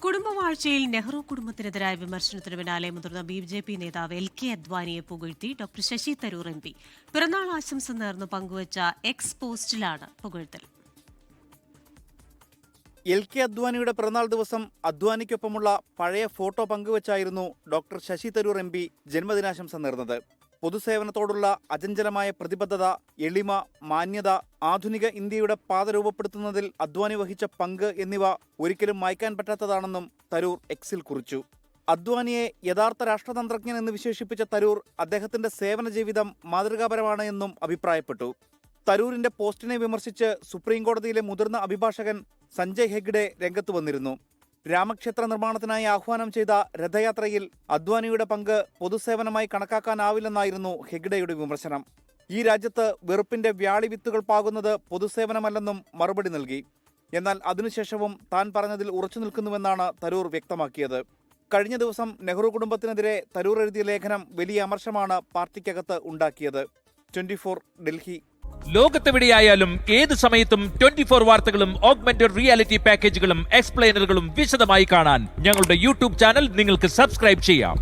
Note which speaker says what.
Speaker 1: കുടുംബവാഴ്ചയിൽ നെഹ്റു കുടുംബത്തിനെതിരായ വിമർശനത്തിന് പിന്നാലെ മുതിർന്ന ബി.ജെ.പി. നേതാവ് എൽ.കെ. അദ്വാനിയെ പുകഴ്ത്തി ഡോക്ടർ ശശി തരൂർ എം.പി. പിറന്നാൾ ആശംസ നേർന്ന് പങ്കുവച്ച എക്സ് പോസ്റ്റിലാണ് പുകഴ്ത്തൽ.
Speaker 2: എൽ.കെ. അദ്വാനിയുടെ പിറന്നാൾ ദിവസം അദ്വാനിക്കൊപ്പമുള്ള പഴയ ഫോട്ടോ പങ്കുവച്ചായിരുന്നു ഡോക്ടർ ശശി തരൂർ എം.പി. ജന്മദിനാശംസ നേർന്നത്. പൊതുസേവനത്തോടുള്ള അചഞ്ചലമായ പ്രതിബദ്ധത, എളിമ, മാന്യത, ആധുനിക ഇന്ത്യയുടെ പാത രൂപപ്പെടുത്തുന്നതിൽ അദ്വാനി വഹിച്ച പങ്ക് എന്നിവ ഒരിക്കലും മായ്ക്കാൻ പറ്റാത്തതാണെന്നും തരൂർ എക്സിൽ കുറിച്ചു. അദ്വാനിയെ യഥാർത്ഥ രാഷ്ട്രതന്ത്രജ്ഞൻ എന്ന് വിശേഷിപ്പിച്ച തരൂർ അദ്ദേഹത്തിന്റെ സേവന ജീവിതം മാതൃകാപരമാണ് എന്നും അഭിപ്രായപ്പെട്ടു. തരൂരിന്റെ പോസ്റ്റിനെ വിമർശിച്ച് സുപ്രീം കോടതിയിലെ മുതിർന്ന അഭിഭാഷകൻ സഞ്ജയ് ഹെഗ്ഡെ രംഗത്ത് വന്നിരുന്നു. രാമക്ഷേത്ര നിർമ്മാണത്തിനായി ആഹ്വാനം ചെയ്ത രഥയാത്രയിൽ അദ്വാനിയുടെ പങ്ക് പൊതുസേവനമായി കണക്കാക്കാനാവില്ലെന്നായിരുന്നു ഹെഗ്ഡെയുടെ വിമർശനം. ഈ രാജ്യത്ത് വെറുപ്പിന്റെ വ്യാളി വിത്തുകൾ പാകുന്നത് പൊതുസേവനമല്ലെന്നും മറുപടി നൽകി. എന്നാൽ അതിനുശേഷവും താൻ പറഞ്ഞതിൽ ഉറച്ചു നിൽക്കുന്നുവെന്നാണ് തരൂർ വ്യക്തമാക്കിയത്. കഴിഞ്ഞ ദിവസം നെഹ്റു കുടുംബത്തിനെതിരെ തരൂർ എഴുതിയ ലേഖനം വലിയ അമർഷമാണ് പാർട്ടിക്കകത്ത് ഉണ്ടാക്കിയത്. 24 ഡൽഹി.
Speaker 3: ലോകത്തെവിടെയായാലും ഏത് സമയത്തും 24 വാർത്തകളും ഓഗ്മെന്റഡ് റിയാലിറ്റി പാക്കേജുകളും എക്സ്പ്ലെയിനറുകളും വിശദമായി കാണാൻ ഞങ്ങളുടെ യൂട്യൂബ് ചാനൽ നിങ്ങൾക്ക് സബ്സ്ക്രൈബ് ചെയ്യാം.